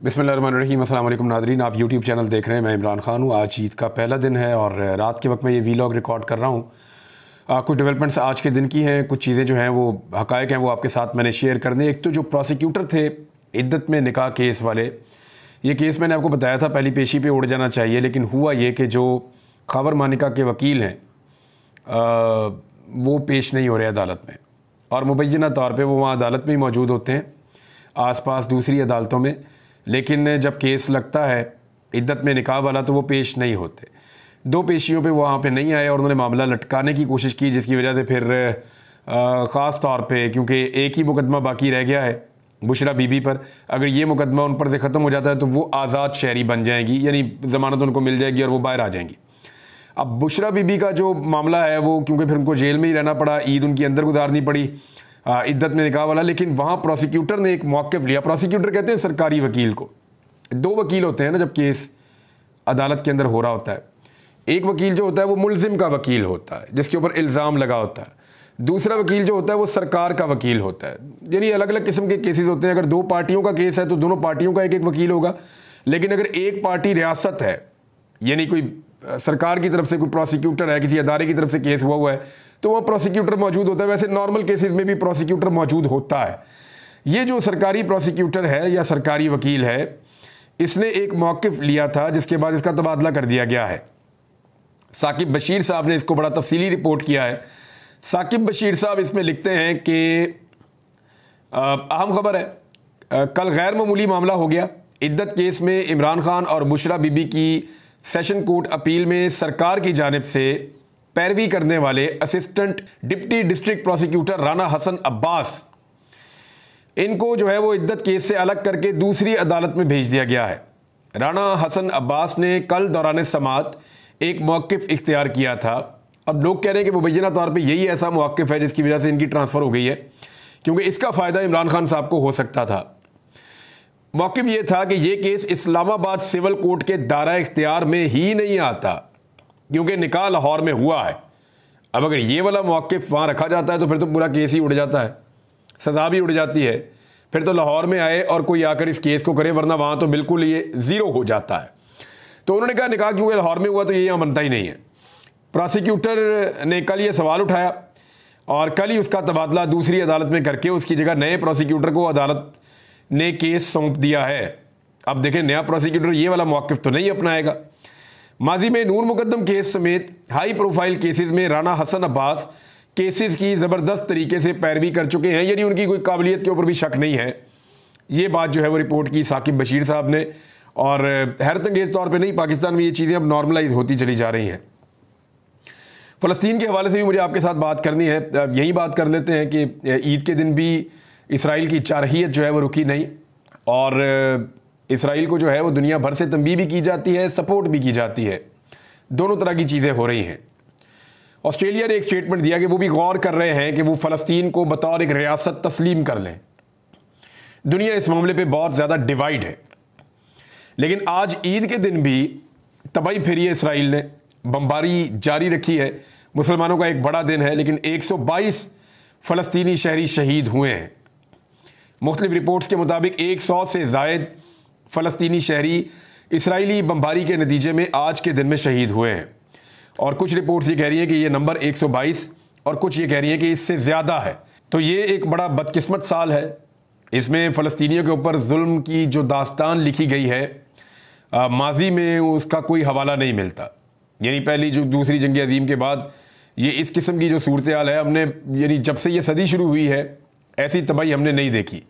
बिस्मिल्लाहिर्रहमानिर्रहीम। अस्सलाम वालेकुम नाज़रीन, आप यूट्यूब चैनल देख रहे हैं। मैं इमरान खान हूँ। आज ईद का पहला दिन है और रात के वक्त में ये वीलॉग रिकॉर्ड कर रहा हूँ। कुछ डेवलपमेंट्स आज के दिन की हैं, कुछ चीज़ें जो हैं वो हक़ाइक़ हैं, वो आपके साथ मैंने शेयर कर दी। एक तो जो प्रोसिक्यूटर थे इद्दत में निकाह केस वाले, ये केस मैंने आपको बताया था पहली पेशी पे उड़ जाना चाहिए, लेकिन हुआ ये कि जो खबर मानिका के वकील हैं वो पेश नहीं हो रहे अदालत में, और मुबैना तौर पे वो वहाँ अदालत में ही मौजूद होते हैं, आसपास दूसरी अदालतों में, लेकिन जब केस लगता है इद्दत में निकाह वाला तो वो पेश नहीं होते। दो पेशियों पे वो वहाँ पे नहीं आए और उन्होंने मामला लटकाने की कोशिश की, जिसकी वजह से फिर ख़ास तौर पे क्योंकि एक ही मुकदमा बाकी रह गया है बुशरा बीबी पर, अगर ये मुकदमा उन पर से ख़त्म हो जाता है तो वो आज़ाद शहरी बन जाएंगी, यानी ज़मानत उनको मिल जाएगी और वो बाहर आ जाएंगी। अब बुशरा बीबी का जो मामला है वो क्योंकि फिर उनको जेल में ही रहना पड़ा, ईद उनकी अंदर गुजारनी पड़ी इद्दत में निकाह वाला, लेकिन वहाँ प्रोसिक्यूटर ने एक मौक़िफ़ लिया। प्रोसिक्यूटर कहते हैं सरकारी वकील को। दो वकील होते हैं ना जब केस अदालत के अंदर हो रहा होता है। एक वकील जो होता है वो मुल्ज़िम का वकील होता है जिसके ऊपर इल्ज़ाम लगा होता है, दूसरा वकील जो होता है वो सरकार का वकील होता है। यानी अलग अलग किस्म के केसेस होते हैं। अगर दो पार्टियों का केस है तो दोनों पार्टियों का एक एक वकील होगा, लेकिन अगर एक पार्टी रियासत है, यानी कोई सरकार की तरफ से कोई प्रोसिक्यूटर है, किसी अदारे की तरफ से केस हुआ है, तो वह प्रोसिक्यूटर मौजूद होता है। वैसे नॉर्मल केसेस में भी प्रोसिक्यूटर मौजूद होता है। ये जो सरकारी प्रोसिक्यूटर है या सरकारी वकील है, इसने एक मौक़िफ़ लिया था जिसके बाद इसका तबादला कर दिया गया है। साकिब बशीर साहब ने इसको बड़ा तफसीली रिपोर्ट किया है। साकिब बशीर साहब इसमें लिखते हैं कि अहम खबर है, कल गैर मामूली मामला हो गया। इद्दत केस में इमरान खान और बुशरा बीबी की सेशन कोर्ट अपील में सरकार की जानिब से पैरवी करने वाले assistant deputy district prosecutor Rana Hasan Abbas, इनको जो है वो इद्दत केस से अलग करके दूसरी अदालत में भेज दिया गया है। राना हसन अब्बास ने कल दौरान समाअत एक मौक़िफ़ इख्तियार किया था। अब लोग कह रहे हैं कि मुबैना तौर पे यही ऐसा मौक़िफ़ है जिसकी वजह से इनकी ट्रांसफ़र हो गई है, क्योंकि इसका फ़ायदा इमरान खान साहब को हो सकता था। मौक़िफ़ ये था कि ये केस इस्लामाबाद सिविल कोर्ट के दायरा इख्तियार में ही नहीं आता, क्योंकि निकाह लाहौर में हुआ है। अब अगर ये वाला मौक़िफ़ वहाँ रखा जाता है तो फिर तो पूरा केस ही उड़ जाता है, सज़ा भी उड़ जाती है। फिर तो लाहौर में आए और कोई आकर इस केस को करे, वरना वहाँ तो बिल्कुल ये ज़ीरो हो जाता है। तो उन्होंने कहा निकाह क्योंकि लाहौर में हुआ तो ये यहाँ बनता ही नहीं है। प्रोसिक्यूटर ने कल ये सवाल उठाया और कल ही उसका तबादला दूसरी अदालत में करके उसकी जगह नए प्रोसिक्यूटर को अदालत ने केस सौंप दिया है। अब देखें, नया प्रोसिक्यूटर ये वाला मौक़िफ़ तो नहीं अपनाएगा। माजी में नूर मुकद्दम केस समेत हाई प्रोफाइल केसेस में राना हसन अब्बास केसेस की ज़बरदस्त तरीके से पैरवी कर चुके हैं, यानी उनकी कोई काबिलियत के ऊपर भी शक नहीं है। ये बात जो है वो रिपोर्ट की साकिब बशीर साहब ने, और हैरत अंगेज़ तौर पे नहीं, पाकिस्तान में ये चीज़ें अब नॉर्मलाइज होती चली जा रही हैं। फ़लस्तीन के हवाले से भी मुझे आपके साथ बात करनी है। यही बात कर लेते हैं कि ईद के दिन भी इसराइल की चारहियत जो है वो रुकी नहीं, और इसराइल को जो है वो दुनिया भर से तंबीह भी की जाती है, सपोर्ट भी की जाती है। दोनों तरह की चीज़ें हो रही हैं। ऑस्ट्रेलिया ने एक स्टेटमेंट दिया कि वो भी गौर कर रहे हैं कि वो फ़लस्तीन को बतौर एक रियासत तस्लीम कर लें। दुनिया इस मामले पे बहुत ज़्यादा डिवाइड है, लेकिन आज ईद के दिन भी तबाही फिरी है इसराइल ने, बमबारी जारी रखी है। मुसलमानों का एक बड़ा दिन है, लेकिन 122 फ़लस्तीनी शहरी शहीद हुए हैं। मुख्तलिफ रिपोर्ट्स के मुताबिक 100 से ज़ायद फ़लस्तीनी शहरी इसराइली बमबारी के नतीजे में आज के दिन में शहीद हुए हैं, और कुछ रिपोर्ट्स ये कह रही हैं कि ये नंबर 122 और कुछ ये कह रही हैं कि इससे ज़्यादा है। तो ये एक बड़ा बदकिस्मत साल है। इसमें फ़लस्तीनियों के ऊपर जुल्म की जो दास्तान लिखी गई है, माजी में उसका कोई हवाला नहीं मिलता। यानी पहली जो दूसरी जंग अज़ीम के बाद ये इस किस्म की जो सूरत हाल है, हमने यानी जब से ये सदी शुरू हुई है ऐसी तबाही हमने नहीं देखी।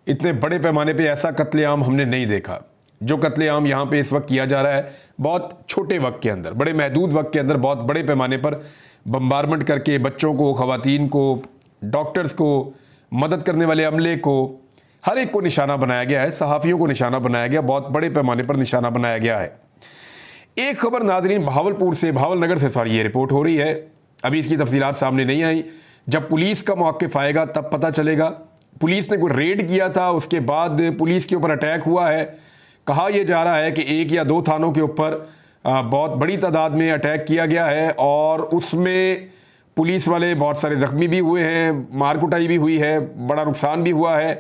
इतने बड़े पैमाने पे ऐसा कत्लेआम हमने नहीं देखा। जो कत्लेआम यहाँ पे इस वक्त किया जा रहा है, बहुत छोटे वक्त के अंदर, बड़े महदूद वक्त के अंदर बहुत बड़े पैमाने पर बम्बारमेंट करके बच्चों को, ख़वातीन को, डॉक्टर्स को, मदद करने वाले अमले को, हर एक को निशाना बनाया गया है। सहाफ़ियों को निशाना बनाया गया, बहुत बड़े पैमाने पर निशाना बनाया गया है। एक खबर नाज़रीन भावलनगर से ये रिपोर्ट हो रही है, अभी इसकी तफसीलात सामने नहीं आई। जब पुलिस का मौक़िफ़ आएगा तब पता चलेगा। पुलिस ने कोई रेड किया था, उसके बाद पुलिस के ऊपर अटैक हुआ है। कहा यह जा रहा है कि एक या दो थानों के ऊपर बहुत बड़ी तादाद में अटैक किया गया है, और उसमें पुलिस वाले बहुत सारे ज़ख्मी भी हुए हैं, मार कुटाई भी हुई है, बड़ा नुकसान भी हुआ है।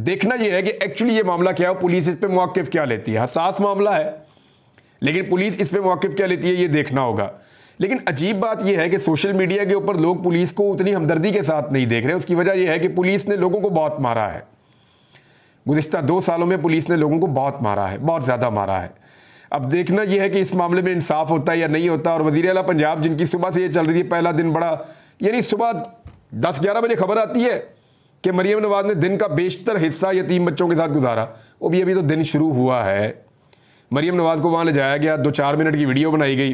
देखना यह है कि एक्चुअली ये मामला क्या है, पुलिस इस पे मौक़िफ़ क्या लेती है। हसास मामला है, लेकिन पुलिस इस पे मौक़िफ़ क्या लेती है ये देखना होगा। लेकिन अजीब बात यह है कि सोशल मीडिया के ऊपर लोग पुलिस को उतनी हमदर्दी के साथ नहीं देख रहे। उसकी वजह यह है कि पुलिस ने लोगों को बहुत मारा है। गुज़िश्ता 2 सालों में पुलिस ने लोगों को बहुत मारा है, बहुत ज़्यादा मारा है। अब देखना यह है कि इस मामले में इंसाफ होता है या नहीं होता। और वज़ीर आला पंजाब, जिनकी सुबह से ये चल रही थी, पहला दिन बड़ा, यानी सुबह 10-11 बजे खबर आती है कि मरीम नवाज़ ने दिन का बेशतर हिस्सा यतीम बच्चों के साथ गुजारा। वो भी अभी तो दिन शुरू हुआ है। मरीम नवाज़ को वहाँ ले जाया गया, 2-4 मिनट की वीडियो बनाई गई,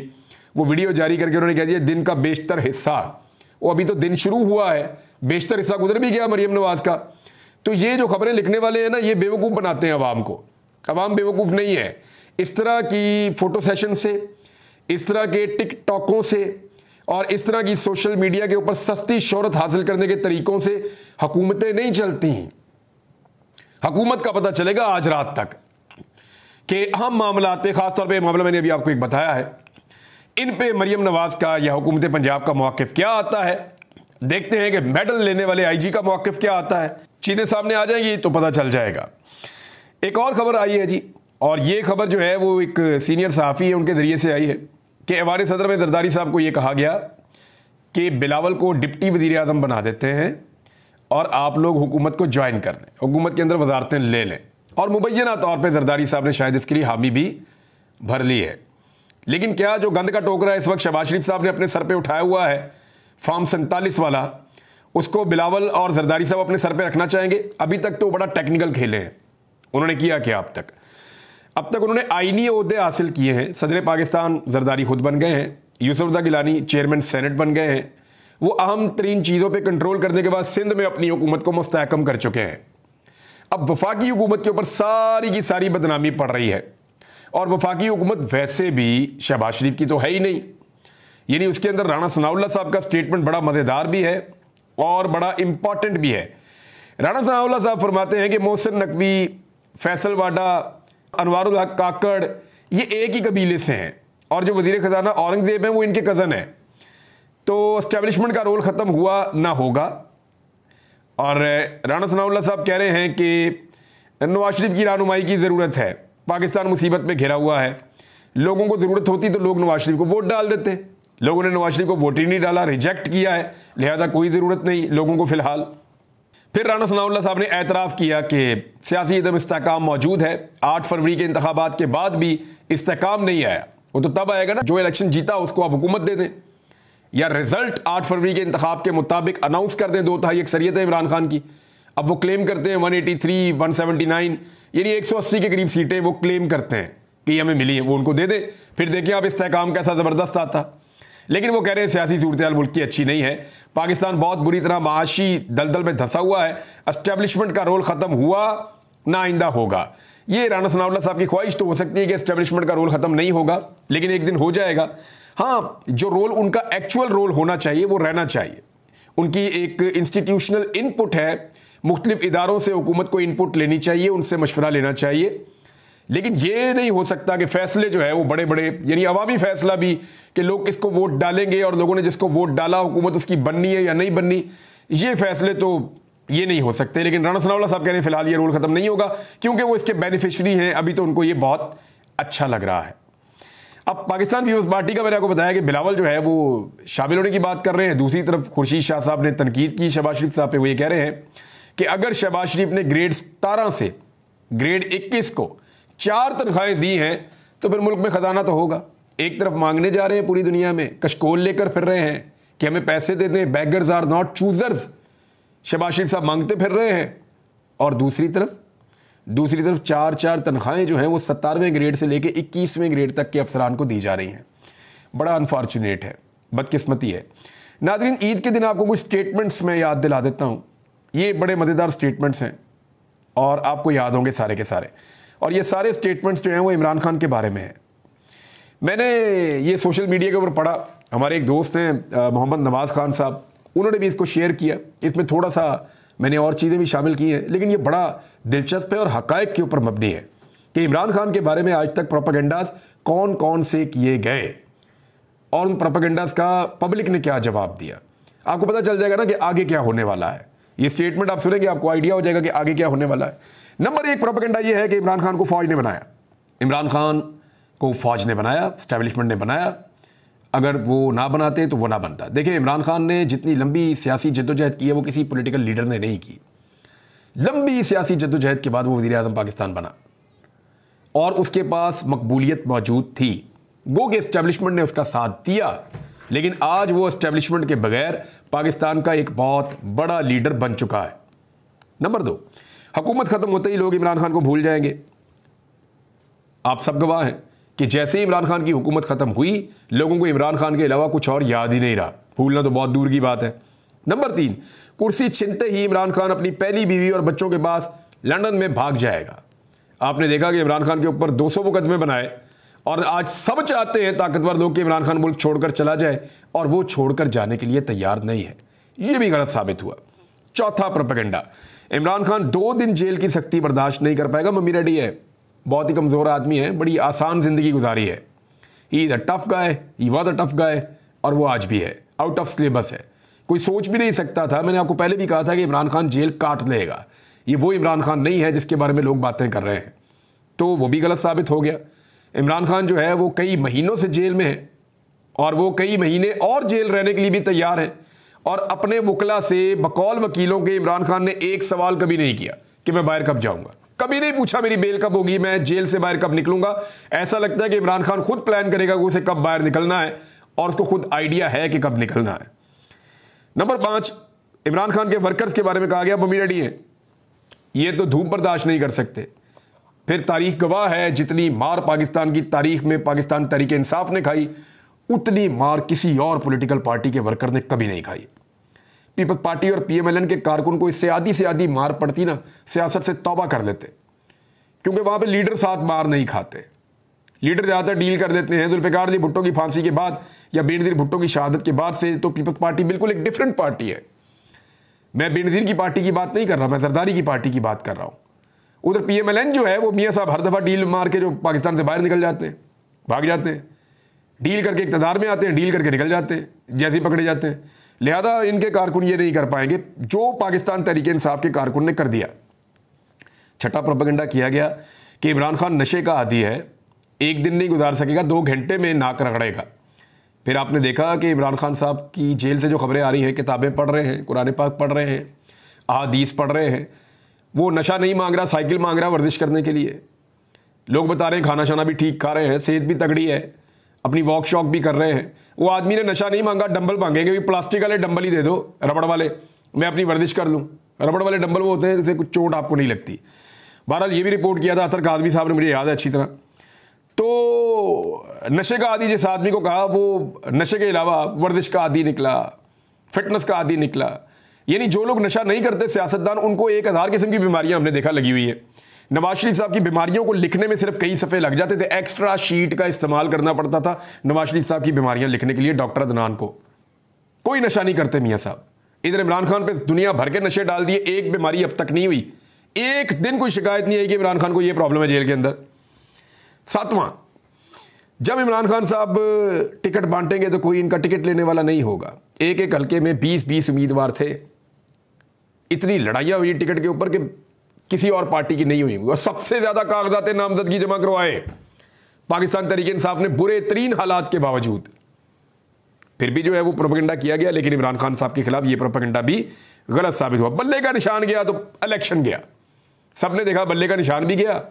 वो वीडियो जारी करके उन्होंने कह दिया दिन का बेशतर हिस्सा। वो अभी तो दिन शुरू हुआ है, बेशतर हिस्सा गुजर भी गया मरीम नवाज़ का। तो ये जो खबरें लिखने वाले हैं ना, ये बेवकूफ़ बनाते हैं अवाम को। अवाम बेवकूफ़ नहीं है। इस तरह की फ़ोटो सेशन से, इस तरह के टिकटॉकों से और इस तरह की सोशल मीडिया के ऊपर सस्ती शोहरत हासिल करने के तरीक़ों से हुकूमतें नहीं चलती। हुकूमत का पता चलेगा आज रात तक कि अहम मामला आते, ख़ासतौर पर मामला मैंने अभी आपको एक बताया है, इन पे मरीम नवाज़ का या हुकूमत पंजाब का मौक़िफ़ क्या आता है। देखते हैं कि मेडल लेने वाले आईजी का मौक़िफ़ क्या आता है। चीज़ें सामने आ जाएंगी तो पता चल जाएगा। एक और ख़बर आई है जी, और ये खबर जो है वो एक सीनियर सहाफ़ी है, उनके ज़रिए से आई है कि ऐवान सदर में जरदारी साहब को ये कहा गया कि बिलावल को डिप्टी वज़ीर आज़म बना देते हैं और आप लोग हुकूमत को ज्वाइन कर लें, हुकूमत के अंदर वजारतें ले लें। और मुबैना तौर पर जरदारी साहब ने शायद इसके लिए हामी भी भर ली है। लेकिन क्या जो गंद का टोकरा इस वक्त शहबाज शरीफ साहब ने अपने सर पे उठाया हुआ है, फॉर्म 47 वाला, उसको बिलावल और जरदारी साहब अपने सर पे रखना चाहेंगे? अभी तक तो बड़ा टेक्निकल खेले हैं। उन्होंने किया क्या अब तक उन्होंने आईनी ओहदे हासिल किए हैं। सदर पाकिस्तान जरदारी खुद बन गए हैं, यूसुफ गिलानी चेयरमैन सेनेट बन गए हैं। वो अहम तरीन चीज़ों पर कंट्रोल करने के बाद सिंध में अपनी हुकूमत को मुस्तहकम कर चुके हैं। अब वफाकी हुकूमत के ऊपर सारी की सारी बदनामी पड़ रही है। और वफाकी हुकूमत वैसे भी शहबाज शरीफ की तो है ही नहीं, यानी उसके अंदर राणा सनाउल्लाह साहब का स्टेटमेंट बड़ा मज़ेदार भी है और बड़ा इम्पॉर्टेंट भी है। राणा सनाउल्लाह साहब फरमाते हैं कि मोहसिन नकवी, फैसल वाडा, अनवारुल हक काकड़ ये एक ही कबीले से हैं और जो वज़ीर ख़जाना औरंगज़ेब हैं वो इनके कज़न हैं। तो एस्टेब्लिशमेंट का रोल ख़त्म हुआ ना होगा। और राणा सनाउल्लाह साहब कह रहे हैं कि नवाज शरीफ की रहनुमाई की ज़रूरत है, पाकिस्तान मुसीबत में घिरा हुआ है, लोगों को ज़रूरत होती तो लोग नवाज शरीफ को वोट डाल देते। लोगों ने नवाज शरीफ को वोट ही नहीं डाला, रिजेक्ट किया है, लिहाजा कोई ज़रूरत नहीं लोगों को फ़िलहाल। फिर राणा सनाउल्लाह साहब ने एतराफ़ किया कि सियासी इदम इस्तेहकाम मौजूद है। 8 फरवरी के इंतखाबात के बाद भी इस्तेहकाम नहीं आया। वो तो तब आएगा ना जो इलेक्शन जीता उसको आप हुकूमत दे दें, या रिजल्ट 8 फरवरी के इंतखाब के मुताबिक अनाउंस कर दें। 2/3 अक्सरियत है इमरान खान की। अब वो क्लेम करते हैं 183, 179 यानी 180 के करीब सीटें वो क्लेम करते हैं कि हमें मिली हैं, वो उनको दे दें। फिर देखिए आप इस्तेहकाम कैसा ज़बरदस्त आता। लेकिन वो कह रहे हैं सियासी सूरत मुल्क की अच्छी नहीं है, पाकिस्तान बहुत बुरी तरह माशी दलदल में धंसा हुआ है, एस्टेब्लिशमेंट का रोल ख़त्म हुआ ना आइंदा होगा। ये राणा सनाउल्लाह साहब की ख्वाहिश तो हो सकती है कि एस्टेब्लिशमेंट का रोल ख़त्म नहीं होगा, लेकिन एक दिन हो जाएगा। हाँ, जो रोल उनका एक्चुअल रोल होना चाहिए वो रहना चाहिए। उनकी एक इंस्टीट्यूशनल इनपुट है, मुख्तलिफ इदारों से हुकूमत को इनपुट लेनी चाहिए, उनसे मशवरा लेना चाहिए। लेकिन ये नहीं हो सकता कि फ़ैसले जो है वो बड़े बड़े, यानी अवामी फ़ैसला भी कि लोग किसको वोट डालेंगे और लोगों ने जिसको वोट डाला हुकूमत उसकी बननी है या नहीं बननी, ये फ़ैसले तो ये नहीं हो सकते। लेकिन राणा सनाउल्लाह साहब कह रहे हैं फ़िलहाल ये रोल ख़त्म नहीं होगा क्योंकि वो इसके बेनिफिशरी हैं। अभी तो उनको ये बहुत अच्छा लग रहा है। अब पाकिस्तान पीपल्स पार्टी का मैंने आपको बताया कि बिलावल जो है वो शामिल होने की बात कर रहे हैं। दूसरी तरफ खुर्शीद शाह साहब ने तनकीद की शहबाज शरीफ साहब पे। वो ये कह रहे हैं कि अगर शहबाज शरीफ ने ग्रेड 17 से ग्रेड 21 को 4 तनख्वाहें दी हैं तो फिर मुल्क में ख़जाना तो होगा। एक तरफ मांगने जा रहे हैं पूरी दुनिया में, कशकोल लेकर फिर रहे हैं कि हमें पैसे दे दें, beggars are not choosers, Shehbaz Sharif साहब मांगते फिर रहे हैं। और दूसरी तरफ 4 तनख्वाहें जो हैं वो 17वें ग्रेड से लेकर 21वें ग्रेड तक के अफसरान को दी जा रही हैं। बड़ा अनफॉर्चुनेट है, बदकिस्मती है। नाज़रीन, ईद के दिन आपको कुछ स्टेटमेंट्स मैं याद दिला देता हूँ। ये बड़े मज़ेदार स्टेटमेंट्स हैं और आपको याद होंगे सारे के सारे। और ये सारे स्टेटमेंट्स जो हैं वो इमरान खान के बारे में हैं। मैंने ये सोशल मीडिया के ऊपर पढ़ा, हमारे एक दोस्त हैं मोहम्मद नवाज़ खान साहब, उन्होंने भी इसको शेयर किया। इसमें थोड़ा सा मैंने और चीज़ें भी शामिल की हैं, लेकिन ये बड़ा दिलचस्प है और हक़ाइक़ के ऊपर मबनी है कि इमरान खान के बारे में आज तक प्रोपेगेंडास कौन कौन से किए गए और उन प्रोपेगेंडास का पब्लिक ने क्या जवाब दिया। आपको पता चल जाएगा ना कि आगे क्या होने वाला है। ये स्टेटमेंट आप सुनेंगे आपको आइडिया हो जाएगा कि आगे क्या होने वाला है। नंबर 1 प्रोपेगेंडा ये है कि इमरान खान को फौज ने बनाया, इमरान खान को फौज ने बनाया, एस्टेब्लिशमेंट ने बनाया, अगर वो ना बनाते तो वो ना बनता। देखिए इमरान खान ने जितनी लंबी सियासी जद्दोजहद की है वो किसी पॉलिटिकल लीडर ने नहीं की। लंबी सियासी जद्दोजहद के बाद वो वज़ीर आज़म पाकिस्तान बना और उसके पास मकबूलियत मौजूद थी, गो कि एस्टेब्लिशमेंट ने उसका साथ दिया, लेकिन आज वो एस्टेब्लिशमेंट के बगैर पाकिस्तान का एक बहुत बड़ा लीडर बन चुका है। नंबर 2, हुकूमत ख़त्म होते ही लोग इमरान खान को भूल जाएंगे। आप सब गवाह हैं कि जैसे ही इमरान खान की हुकूमत ख़त्म हुई लोगों को इमरान खान के अलावा कुछ और याद ही नहीं रहा, भूलना तो बहुत दूर की बात है। नंबर 3, कुर्सी छिनते ही इमरान खान अपनी पहली बीवी और बच्चों के पास लंदन में भाग जाएगा। आपने देखा कि इमरान खान के ऊपर 200 मुकदमे बनाए और आज सब चाहते हैं ताकतवर लोग कि इमरान खान मुल्क छोड़कर चला जाए और वो छोड़कर जाने के लिए तैयार नहीं है। ये भी गलत साबित हुआ। चौथा प्रोपेगेंडा, इमरान खान 2 दिन जेल की सख्ती बर्दाश्त नहीं कर पाएगा। मम्मी रेडी है, बहुत ही कमज़ोर आदमी है, बड़ी आसान ज़िंदगी गुजारी है। He is a tough guy, he was a tough guy और वो आज भी है, आउट ऑफ सिलेबस है। कोई सोच भी नहीं सकता था, मैंने आपको पहले भी कहा था कि इमरान खान जेल काट लेगा। ये वो इमरान खान नहीं है जिसके बारे में लोग बातें कर रहे हैं, तो वो भी गलत साबित हो गया। इमरान खान जो है वो कई महीनों से जेल में है और वो कई महीने और जेल रहने के लिए भी तैयार है और अपने वकला से बकौल वकीलों के इमरान खान ने एक सवाल कभी नहीं किया कि मैं बाहर कब जाऊंगा, कभी नहीं पूछा मेरी बेल कब होगी, मैं जेल से बाहर कब निकलूंगा। ऐसा लगता है कि इमरान खान खुद प्लान करेगा कि उसे कब बाहर निकलना है और उसको खुद आइडिया है कि कब निकलना है। नंबर 5, इमरान खान के वर्कर्स के बारे में कहा गया मम्मी डैडी हैं, ये तो धूप बर्दाश्त नहीं कर सकते। फिर तारीख गवाह है जितनी मार पाकिस्तान की तारीख में पाकिस्तान तहरीक इंसाफ ने खाई उतनी मार किसी और पॉलिटिकल पार्टी के वर्कर ने कभी नहीं खाई। पीपल्स पार्टी और पीएमएलएन के कारकुन को इससे आधी से आधी मार पड़ती ना, सियासत से तौबा कर लेते, क्योंकि वहां पे लीडर साथ मार नहीं खाते। लीडर ज़्यादातर डील कर देते हैं। जुल्फ़िकार अली भुट्टो की फांसी के बाद या बेनज़ीर भुट्टो की शहादत के बाद से तो पीपल्स पार्टी बिल्कुल एक डिफरेंट पार्टी है। मैं बेनज़ीर की पार्टी की बात नहीं कर रहा, मैं जरदारी की पार्टी की बात कर रहा हूँ। उधर पीएमएलएन जो है वो मियाँ साहब हर दफ़ा डील मार के जो पाकिस्तान से बाहर निकल जाते हैं, भाग जाते हैं, डील करके इक़्तिदार में आते हैं, डील करके निकल जाते हैं जैसे ही पकड़े जाते हैं। लिहाजा इनके कारकुन ये नहीं कर पाएंगे जो पाकिस्तान तहरीक इंसाफ के कारकुन ने कर दिया। छठा प्रोपेगेंडा किया गया कि इमरान खान नशे का आदी है, एक दिन नहीं गुजार सकेगा, 2 घंटे में नाक रगड़ेगा। फिर आपने देखा कि इमरान खान साहब की जेल से जो खबरें आ रही हैं, किताबें पढ़ रहे हैं, कुरान पाक पढ़ रहे हैं, अहादीस पढ़ रहे हैं, वो नशा नहीं मांग रहा, साइकिल मांग रहा वर्जिश करने के लिए। लोग बता रहे हैं खाना शाना भी ठीक खा रहे हैं, सेहत भी तगड़ी है, अपनी वॉक शॉक भी कर रहे हैं। वो आदमी ने नशा नहीं मांगा, डंबल मांगेंगे कि प्लास्टिक वाले डंबल ही दे दो, रबड़ वाले, मैं अपनी वर्जिश कर लूँ। रबड़ वाले डंबल वो होते हैं जिससे कुछ चोट आपको नहीं लगती। बहरहाल ये भी रिपोर्ट किया था अतर काज़मी साहब ने, मुझे याद है अच्छी तरह। तो नशे का आदी जिस आदमी को कहा वो नशे के अलावा वर्जिश का आदी निकला, फिटनेस का आदी निकला। यानी जो लोग नशा नहीं करते सियासतदान, उनको 1000 किस्म की बीमारियां हमने देखा लगी हुई है। नवाज शरीफ साहब की बीमारियों को लिखने में सिर्फ कई सफ़े लग जाते थे, एक्स्ट्रा शीट का इस्तेमाल करना पड़ता था नवाज शरीफ साहब की बीमारियां लिखने के लिए डॉक्टर अदनान को। कोई नशा नहीं करते मियाँ साहब। इधर इमरान खान पे दुनिया भर के नशे डाल दिए, एक बीमारी अब तक नहीं हुई, एक दिन कोई शिकायत नहीं आई कि इमरान खान को यह प्रॉब्लम है जेल के अंदर। 7वां, जब इमरान खान साहब टिकट बांटेंगे तो कोई इनका टिकट लेने वाला नहीं होगा। एक एक हल्के में 20-20 उम्मीदवार थे, इतनी लड़ाइयाँ हुई टिकट के ऊपर कि किसी और पार्टी की नहीं हुई। और सबसे ज़्यादा कागजात नामजदगी जमा करवाए पाकिस्तान तहरीक इंसाफ ने, बुरे तरीन हालात के बावजूद। फिर भी जो है वो प्रोपेगेंडा किया गया, लेकिन इमरान खान साहब के खिलाफ ये प्रोपेगेंडा भी गलत साबित हुआ। बल्ले का निशान गया तो इलेक्शन गया, सबने देखा बल्ले का निशान भी गया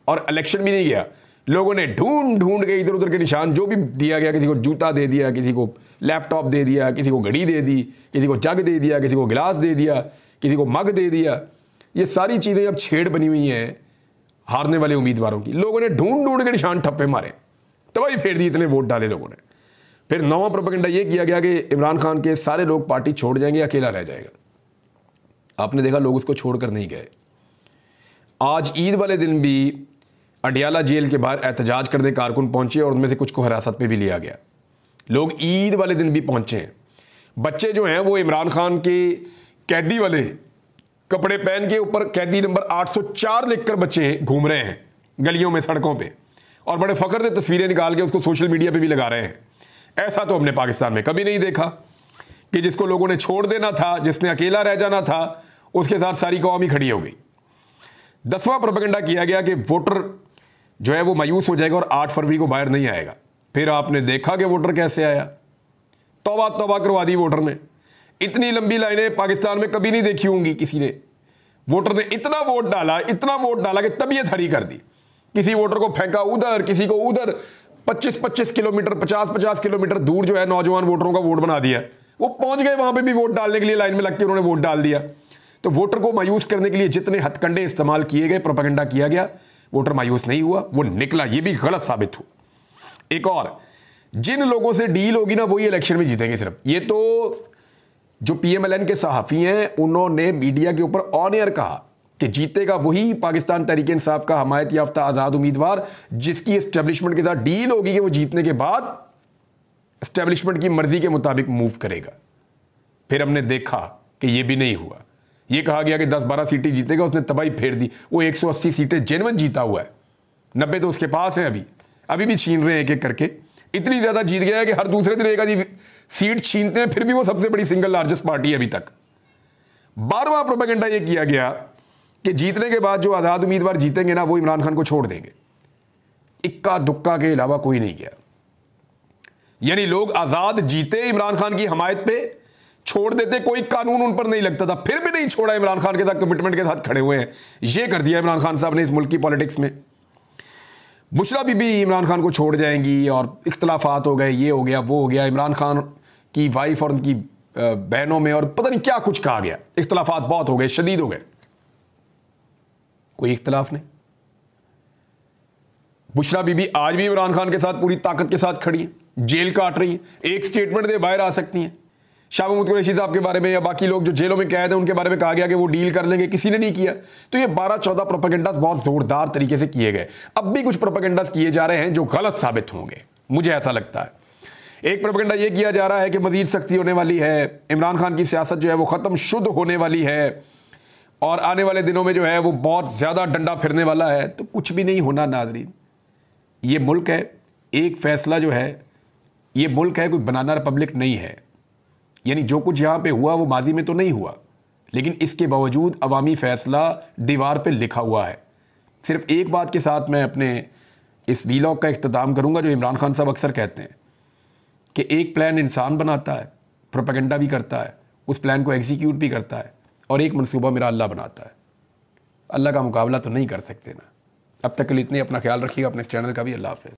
और इलेक्शन भी नहीं गया। लोगों ने ढूंढ ढूंढ के इधर उधर के निशान जो भी दिया गया, किसी को जूता दे दिया, किसी को लैपटॉप दे दिया, किसी को घड़ी दे दी, किसी को जग दे दिया, किसी को गिलास दे दिया, किसी को मग दे दिया। ये सारी चीज़ें अब छेड़ बनी हुई हैं हारने वाले उम्मीदवारों की। लोगों ने ढूंढ ढूंढ के निशान ठप्पे मारे, तबाही फेर दी, इतने वोट डाले लोगों ने। फिर 9वां प्रोपेगेंडा ये किया गया कि इमरान खान के सारे लोग पार्टी छोड़ जाएंगे, अकेला रह जाएगा। आपने देखा लोग उसको छोड़कर नहीं गए। आज ईद वाले दिन भी अडियाला जेल के बाहर एहतजाज करने कारकुन पहुंचे और उनमें से कुछ को हिरासत में भी लिया गया। लोग ईद वाले दिन भी पहुंचे हैं। बच्चे जो हैं वो इमरान खान के कैदी वाले कपड़े पहन के ऊपर कैदी नंबर 804 लिखकर बच्चे घूम रहे हैं गलियों में, सड़कों पे, और बड़े फख्र से तस्वीरें निकाल के उसको सोशल मीडिया पे भी लगा रहे हैं। ऐसा तो हमने पाकिस्तान में कभी नहीं देखा कि जिसको लोगों ने छोड़ देना था, जिसने अकेला रह जाना था, उसके साथ सारी कौम ही खड़ी हो गई। 10वां प्रोपेगेंडा किया गया कि वोटर जो है वो मायूस हो जाएगा और 8 फरवरी को बाहर नहीं आएगा। फिर आपने देखा कि वोटर कैसे आया, तौबा तौबा करवा दी वोटर ने। इतनी लंबी लाइनें पाकिस्तान में कभी नहीं देखी होंगी किसी ने। वोटर ने इतना वोट डाला कि तबीयत हरी कर दी। किसी वोटर को फेंका उधर, किसी को उधर, 25-25 किलोमीटर 50-50 किलोमीटर दूर जो है नौजवान वोटरों का वोट बना दिया। वो पहुंच गए वहां पे भी वोट डालने के लिए, लाइन में लग के उन्होंने वोट डाल दिया। तो वोटर को मायूस करने के लिए जितने हथकंडे इस्तेमाल किए गए, प्रोपेगेंडा किया गया, वोटर मायूस नहीं हुआ, वो निकला। ये भी गलत साबित हुआ। एक और, जिन लोगों से डील होगी ना वही इलेक्शन में जीतेंगे सिर्फ। ये तो जो PMLN के सहाफ़ी हैं उन्होंने मीडिया के ऊपर ऑन एयर कहा कि जीतेगा वही पाकिस्तान तहरीक इंसाफ का हमायत याफ्ता आज़ाद उम्मीदवार जिसकी एस्टेब्लिशमेंट के साथ डील होगी कि वो जीतने के बाद एस्टेब्लिशमेंट की मर्जी के मुताबिक मूव करेगा। फिर हमने देखा कि ये भी नहीं हुआ। ये कहा गया कि 10-12 सीटें जीतेगा, उसने तबाही फेर दी। वो 180 सीटें जेन्युइन जीता हुआ है, 90 तो उसके पास है। अभी भी छीन रहे हैं एक एक करके। इतनी ज़्यादा जीत गया है कि हर दूसरे दिन एक आधी सीट छीनते हैं, फिर भी वो सबसे बड़ी सिंगल लार्जेस्ट पार्टी है अभी तक। 12वां प्रोपेगेंडा ये किया गया कि जीतने के बाद जो आज़ाद उम्मीदवार जीतेंगे ना वो इमरान खान को छोड़ देंगे। इक्का दुक्का के अलावा कोई नहीं गया। यानी लोग आज़ाद जीते इमरान खान की हमायत पे, छोड़ देते, कोई कानून उन पर नहीं लगता था, फिर भी नहीं छोड़ा। इमरान खान के साथ कमिटमेंट के साथ खड़े हुए हैं। ये कर दिया इमरान खान साहब ने इस मुल्क की पॉलिटिक्स में। बुशरा बीबी इमरान खान को छोड़ जाएंगी और इख्तलाफात हो गए, ये हो गया, वो हो गया। इमरान खान की वाइफ और उनकी बहनों में और पता नहीं क्या कुछ कहा गया, इख्तलाफात बहुत हो गए, शदीद हो गए। कोई इख्तलाफ नहीं। बुशरा बीबी आज भी इमरान खान के साथ पूरी ताकत के साथ खड़ी है, जेल काट रही है, एक स्टेटमेंट दे बाहर आ सकती हैं। शाह महमूद कुरैशी साहब के बारे में या बाकी लोग जो जेलों में कैद हैं उनके बारे में कहा गया कि वो डील कर लेंगे, किसी ने नहीं किया। तो ये 12-14 प्रोपेगेंडास बहुत जोरदार तरीके से किए गए। अब भी कुछ प्रोपेगेंडास किए जा रहे हैं जो गलत साबित होंगे, मुझे ऐसा लगता है। एक प्रोपेगेंडा ये किया जा रहा है कि मजीद सख्ती होने वाली है, इमरान खान की सियासत जो है वो ख़त्म शुद्ध होने वाली है और आने वाले दिनों में जो है वो बहुत ज़्यादा डंडा फिरने वाला है। तो कुछ भी नहीं होना नाज़रीन। ये मुल्क है, एक फ़ैसला जो है, ये मुल्क है, कोई बनाना रिपब्लिक नहीं है। यानी जो कुछ यहाँ पे हुआ वो माजी में तो नहीं हुआ, लेकिन इसके बावजूद अवामी फ़ैसला दीवार पे लिखा हुआ है। सिर्फ एक बात के साथ मैं अपने इस वीलॉग का इख्तिताम करूँगा, जो इमरान खान साहब अक्सर कहते हैं कि एक प्लान इंसान बनाता है, प्रोपेगेंडा भी करता है, उस प्लान को एग्जीक्यूट भी करता है, और एक मनसूबा मेरा अल्लाह बनाता है। अल्लाह का मुकाबला तो नहीं कर सकते ना। अब तक के लिए इतने, अपना ख्याल रखिएगा, अपने इस चैनल का भी। अल्लाह हाफ़िज़।